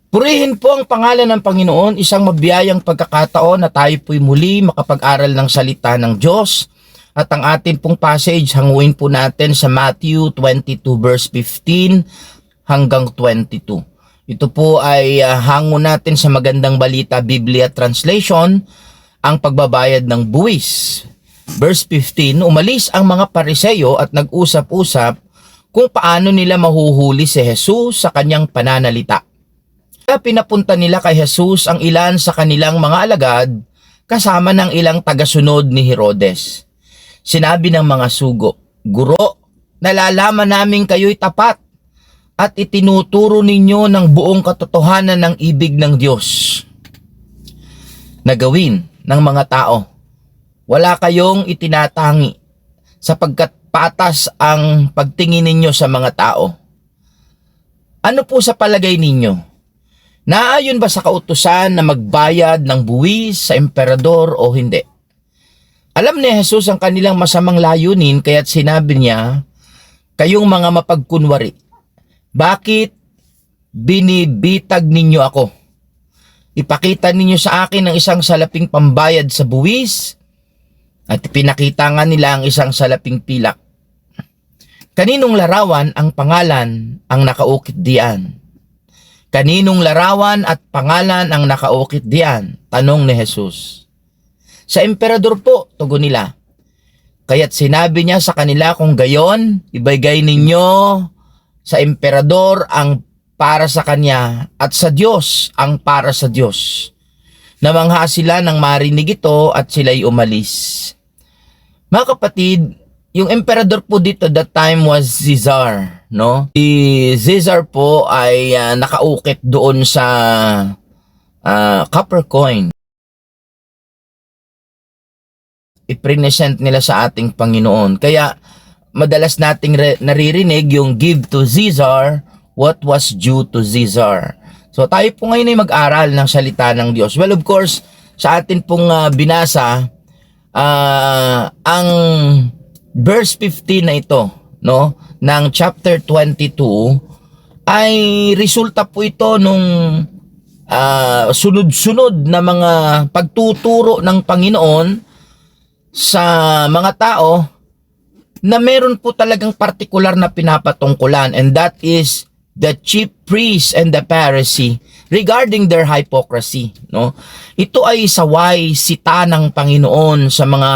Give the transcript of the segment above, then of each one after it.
Purihin po ang pangalan ng Panginoon, isang mabiyayang pagkakataon na tayo po'y muli makapag-aral ng salita ng Diyos. At ang atin pong passage, hanguin po natin sa Matthew 22 verse 15 hanggang 22. Ito po ay hango natin sa Magandang Balita Biblia Translation, ang pagbabayad ng buwis. Verse 15, umalis ang mga Pariseo at nag-usap-usap kung paano nila mahuhuli si Jesus sa kanyang pananalita. Kaya pinapunta nila kay Jesus ang ilan sa kanilang mga alagad kasama ng ilang tagasunod ni Herodes. Sinabi ng mga sugo, "Guro, nalalaman namin kayo'y tapat at itinuturo ninyo ng buong katotohanan ng ibig ng Diyos na gawin ng mga tao. Wala kayong itinatangi sapagkat patas ang pagtingin ninyo sa mga tao. Ano po sa palagay ninyo? Naayon ba sa kautusan na magbayad ng buwis sa emperador o hindi?" Alam ni Jesus ang kanilang masamang layunin, kaya't sinabi niya, "Kayong mga mapagkunwari, bakit binibitag ninyo ako? Ipakita ninyo sa akin ang isang salaping pambayad sa buwis." At pinakita nga nila ang isang salaping pilak. Kaninong larawan ang pangalan ang nakaukit diyan? Kaninong larawan at pangalan ang nakaukit diyan? Tanong ni Jesus. Sa emperador po, tugon nila. Kaya't sinabi niya sa kanila, kung gayon, ibigay ninyo sa emperador ang para sa kanya at sa Diyos ang para sa Diyos. Namangha sila nang marinig ito at sila'y umalis. Mga kapatid, yung emperador po dito that time was Caesar, no? Si Caesar po ay nakaukit doon sa copper coin. I-present nila sa ating Panginoon. Kaya madalas nating naririnig yung give to Caesar what was due to Caesar. So tayo po ngayon ay mag-aral ng salita ng Diyos. Well, of course, sa atin pong binasa, ang verse 15 na ito, no, ng chapter 22 ay resulta po ito nung sunod-sunod na mga pagtuturo ng Panginoon sa mga tao na meron po talagang partikular na pinapatungkulan, and that is the chief priests and the Pharisee regarding their hypocrisy, no? Ito ay saway sita ng Panginoon sa mga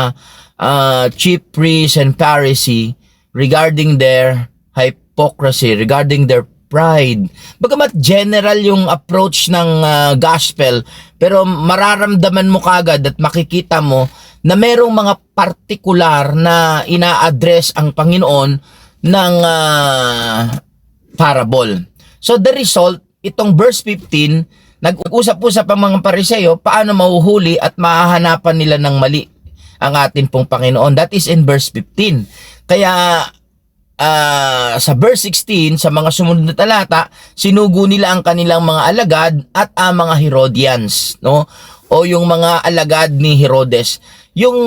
chief priests and Pharisee regarding their hypocrisy, regarding their pride. Bagamat general yung approach ng gospel, pero mararamdaman mo kagad at makikita mo na merong mga partikular na ina-address ang Panginoon ng parable. So the result, itong verse 15, nag-usap-usap ang mga Pariseo paano mahuhuli at mahahanapan nila ng mali ang atin pong Panginoon. That is in verse 15. Kaya sa verse 16, sa mga sumunod na talata, sinugo nila ang kanilang mga alagad at ang mga Herodians, no? O yung mga alagad ni Herodes. Yung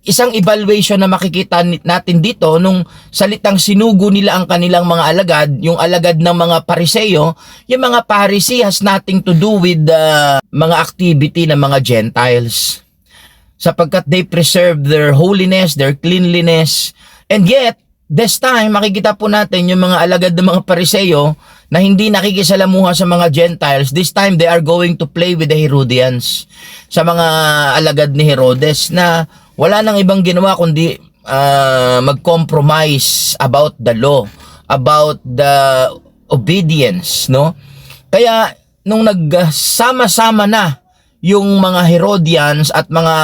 isang evaluation na makikita natin dito nung salitang sinugo nila ang kanilang mga alagad, yung alagad ng mga Pariseo, yung mga Pharisee has nothing to do with mga activity ng mga Gentiles, sapagkat they preserve their holiness, their cleanliness. And yet, this time, makikita po natin yung mga alagad ng mga Pariseo na hindi nakikisalamuha sa mga Gentiles. This time, they are going to play with the Herodians, sa mga alagad ni Herodes, na wala nang ibang ginawa kundi mag-compromise about the law, about the obedience, no? Kaya nung nagsama-sama na yung mga Herodians at mga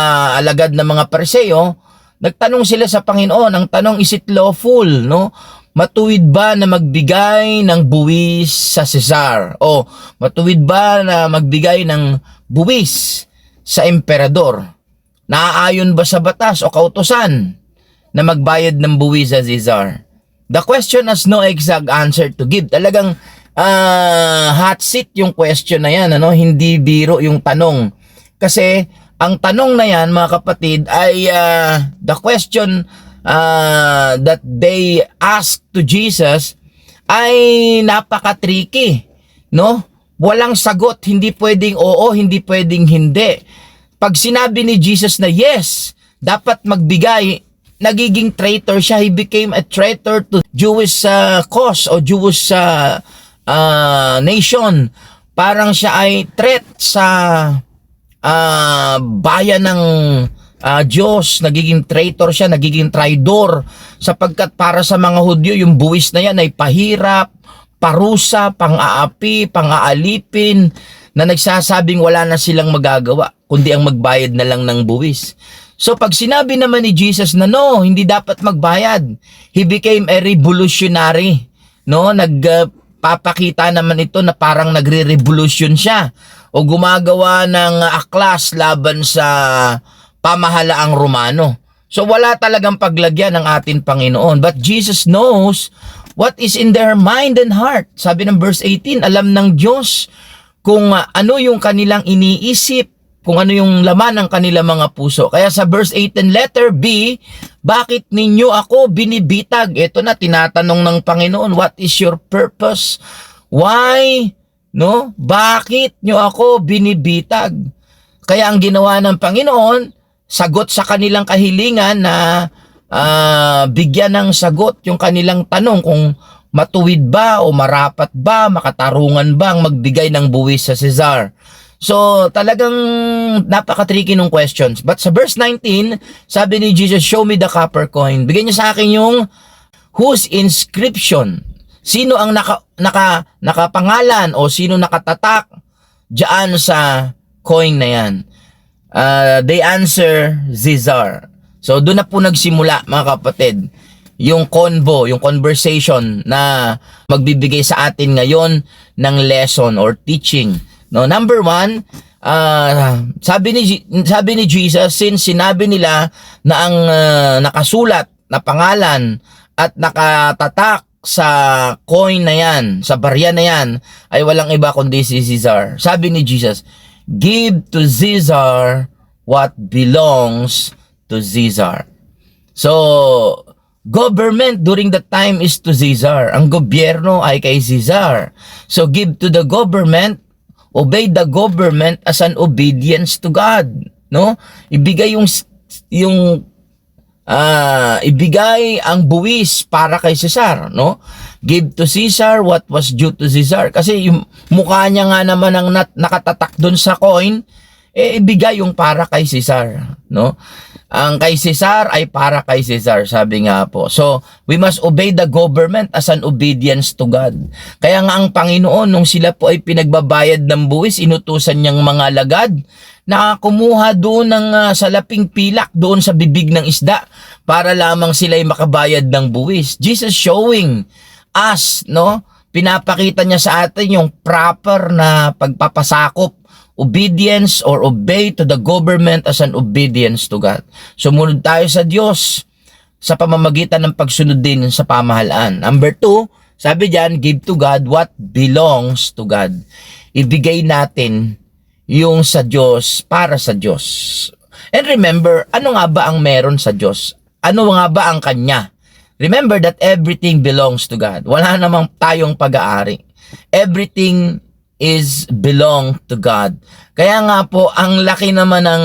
alagad na mga Pariseo, nagtanong sila sa Panginoon. Ang tanong, is it lawful, no? Matuwid ba na magbigay ng buwis sa Cesar? O matuwid ba na magbigay ng buwis sa emperador? Naaayon ba sa batas o kautusan na magbayad ng buwis sa Cesar? The question has no exact answer to give. Talagang hot seat yung question na yan, ano? Hindi biro yung tanong. Kasi ang tanong na yan, mga kapatid, ay the question that they asked to Jesus ay napaka-tricky, no? walang sagot, hindi pwedeng oo, hindi pwedeng hindi. Pag sinabi ni Jesus na yes, dapat magbigay, nagiging traitor siya. He became a traitor to Jewish cause o Jewish nation. Parang siya ay threat sa bayan ng Diyos. Nagiging traitor siya, nagiging traidor, sapagkat para sa mga Hudyo yung buwis na yan ay pahirap, parusa, pang-aapi, pang-aalipin, na nagsasabing wala na silang magagawa kundi ang magbayad na lang ng buwis. So pag sinabi naman ni Jesus na no, hindi dapat magbayad, he became a revolutionary, no? Nagpapakita naman ito na parang nagre-revolution siya o gumagawa ng aklas laban sa pamahalaang Romano. So wala talagang paglagyan ng ating Panginoon. But Jesus knows what is in their mind and heart. Sabi ng verse 18, alam ng Diyos kung ano yung kanilang iniisip, kung ano yung laman ng kanilang mga puso. Kaya sa verse 18, letter B, bakit ninyo ako binibitag? Ito na, tinatanong ng Panginoon, what is your purpose? Why? No? Bakit nyo ako binibitag? Kaya ang ginawa ng Panginoon, sagot sa kanilang kahilingan na bigyan ng sagot yung kanilang tanong kung matuwid ba o marapat ba, makatarungan ba ang magbigay ng buwis sa Cesar. So talagang napaka-tricky ng questions. But sa verse 19, sabi ni Jesus, show me the copper coin. Bigyan niya sa akin yung whose inscription. Sino ang nakapangalan o sino nakatatak diyan sa coin na yan. They answer Caesar. So doon na po nagsimula, mga kapatid, yung convo, yung conversation na magbibigay sa atin ngayon ng lesson or teaching. No, number one, sabi ni Jesus, since sinabi nila na ang nakasulat na pangalan at nakatatak sa coin na yan, sa barya na yan, ay walang iba kundi si Caesar. Sabi ni Jesus, give to Caesar what belongs to Caesar. So, government during that time is to Caesar. Ang gobyerno ay kay Caesar. So, give to the government, obey the government as an obedience to God. No? Ibigay ibigay ang buwis para kay Caesar, no? Give to Caesar what was due to Caesar. Kasi yung mukha niya nga naman ang nakatatak doon sa coin, ibigay yung para kay Caesar, no? Ang kay Caesar ay para kay Caesar, sabi nga po. So, we must obey the government as an obedience to God. Kaya nga ang Panginoon, nung sila po ay pinagbabayad ng buwis, inutusan niyang mga lagad na kumuha doon ng salaping pilak doon sa bibig ng isda para lamang sila ay makabayad ng buwis. Jesus showing us, no? Pinapakita niya sa atin yung proper na pagpapasakop, obedience or obey to the government as an obedience to God. Sumunod tayo sa Diyos sa pamamagitan ng pagsunod din sa pamahalaan. Number 2, sabi diyan, give to God what belongs to God. Ibigay natin yung sa Diyos para sa Diyos. And remember, ano nga ba ang meron sa Diyos? Ano nga ba ang Kanya? Remember that everything belongs to God. Wala namang tayong pag-aari. Everything is belong to God. Kaya nga po, ang laki naman ng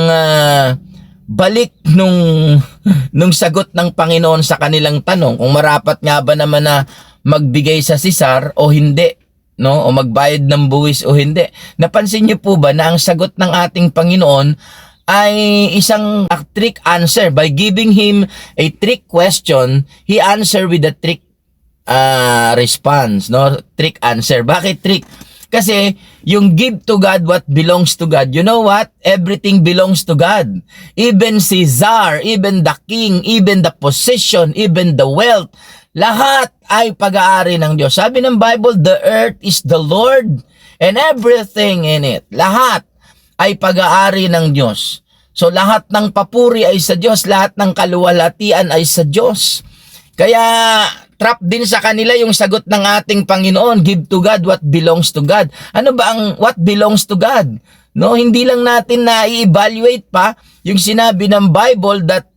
balik nung sagot ng Panginoon sa kanilang tanong, kung marapat nga ba naman na magbigay sa Caesar o hindi, no? O magbayad ng buwis o hindi. Napansin niyo po ba na ang sagot ng ating Panginoon ay isang trick answer? By giving him a trick question, he answer with a trick response, no? Trick answer. Bakit trick? Kasi yung give to God what belongs to God, you know what? Everything belongs to God. Even Caesar, even the king, even the position, even the wealth, lahat ay pag-aari ng Diyos. Sabi ng Bible, the earth is the Lord and everything in it. Lahat ay pag-aari ng Diyos. So lahat ng papuri ay sa Diyos, lahat ng kaluwalhatian ay sa Diyos. Kaya trap din sa kanila yung sagot ng ating Panginoon, give to God what belongs to God. Ano ba ang what belongs to God? No, hindi lang natin na i-evaluate pa yung sinabi ng Bible that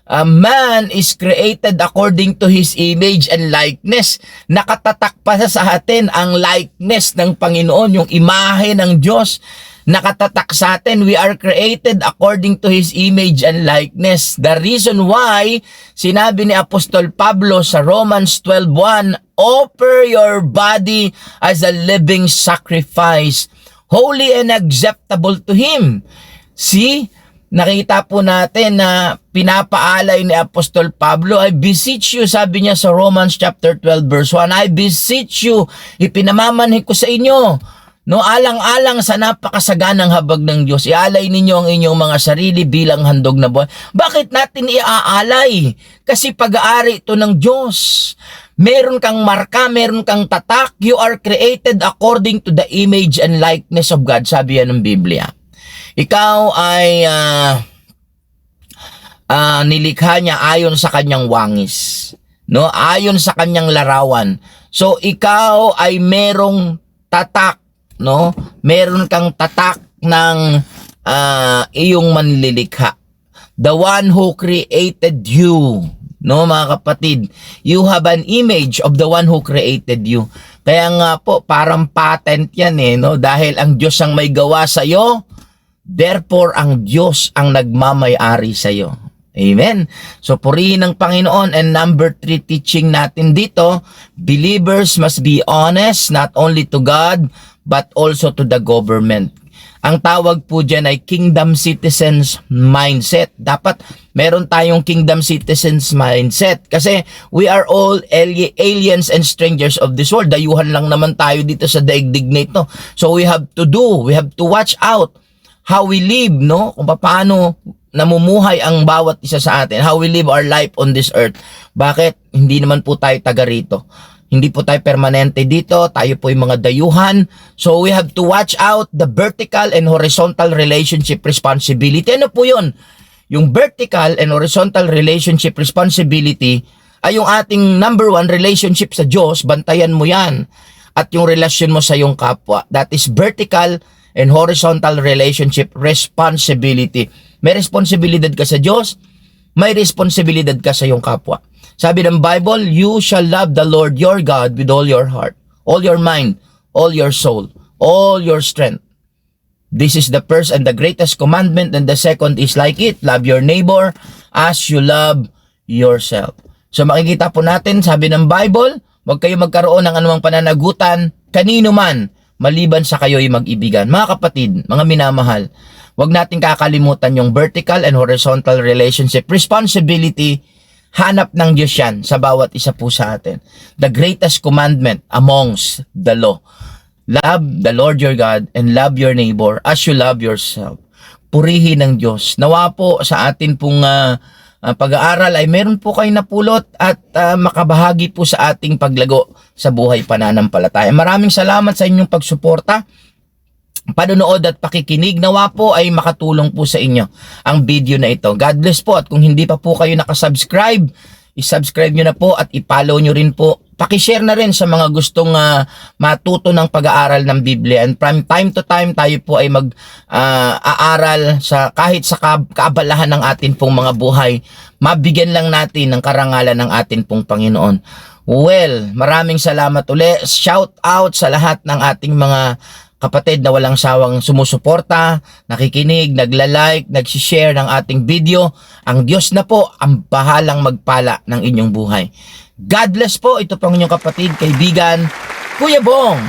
man is created according to His image and likeness. Nakatatak pa sa atin ang likeness ng Panginoon, yung imahe ng Diyos. Nakatatak sa atin, we are created according to His image and likeness. The reason why, sinabi ni Apostol Pablo sa Romans 12:1, offer your body as a living sacrifice, holy and acceptable to Him. See, nakita po natin na pinapaalay ni Apostol Pablo, I beseech you, sabi niya sa Romans chapter 12 verse 1, I beseech you, ipinamamanhik ko sa inyo, no, alang-alang sa napakasaganang habag ng Diyos, ialay ninyo ang inyong mga sarili bilang handog na buhay. Bakit natin iaalay? Kasi pag-aari ito ng Diyos. Meron kang marka, meron kang tatak, you are created according to the image and likeness of God, sabi yan ng Biblia. Ikaw ay nilikha niya ayon sa kanyang wangis, no? Ayon sa kanyang larawan. So ikaw ay merong tatak, no? Meron kang tatak ng iyong manlilikha. The one who created you, no mga kapatid, you have an image of the one who created you. Kaya nga po parang patent yan no? Dahil ang Diyos ang may gawa sa iyo, therefore, ang Diyos ang nagmamay-ari sa iyo. Amen? So, purihin ng Panginoon. And number 3 teaching natin dito, believers must be honest not only to God, but also to the government. Ang tawag po dyan ay kingdom citizens mindset. Dapat meron tayong kingdom citizens mindset. Kasi we are all aliens and strangers of this world. Dayuhan lang naman tayo dito sa daigdig nito. So, we have to watch out how we live, no? Kung paano namumuhay ang bawat isa sa atin. How we live our life on this earth. Bakit? Hindi naman po tayo taga rito. Hindi po tayo permanente dito. Tayo po yung mga dayuhan. So we have to watch out the vertical and horizontal relationship responsibility. Ano po yun? Yung vertical and horizontal relationship responsibility ay yung ating number 1 relationship sa Diyos. Bantayan mo yan. At yung relasyon mo sa iyong kapwa. That is vertical and horizontal relationship responsibility. May responsibilidad ka sa Diyos, may responsibilidad ka sa iyong kapwa. Sabi ng Bible, you shall love the Lord your God with all your heart, all your mind, all your soul, all your strength. This is the first and the greatest commandment, and the second is like it, love your neighbor as you love yourself. So makikita po natin, sabi ng Bible, huwag kayo magkaroon ng anumang pananagutan, kanino man, maliban sa kayo'y mag-ibigan. Mga kapatid, mga minamahal, huwag natin kakalimutan yung vertical and horizontal relationship responsibility. Hanap ng Diyos yan sa bawat isa po sa atin. The greatest commandment amongst the law. Love the Lord your God and love your neighbor as you love yourself. Purihin ng Diyos. Nawa po sa atin pong pag-aaral ay meron po kayo napulot at makabahagi po sa ating paglago sa buhay pananampalataya. Maraming salamat sa inyong pagsuporta, panonood at pakikinig. Nawa po ay makatulong po sa inyo ang video na ito. God bless po, at kung hindi pa po kayo nakasubscribe, isubscribe nyo na po at ipollow nyo rin po. Pakishare na rin sa mga gustong matuto ng pag-aaral ng Biblia. And from time to time tayo po ay mag-aaral sa kahit sa kaabalahan ng atin pong mga buhay. Mabigyan lang natin ng karangalan ng atin pong Panginoon. Well, maraming salamat ulit. Shout out sa lahat ng ating mga kapatid na walang sawang sumusuporta, nakikinig, nagla-like, nag-share ng ating video. Ang Diyos na po ang bahalang magpala ng inyong buhay. God bless po. Ito pang inyong kapatid, kaibigan, Kuya Bong.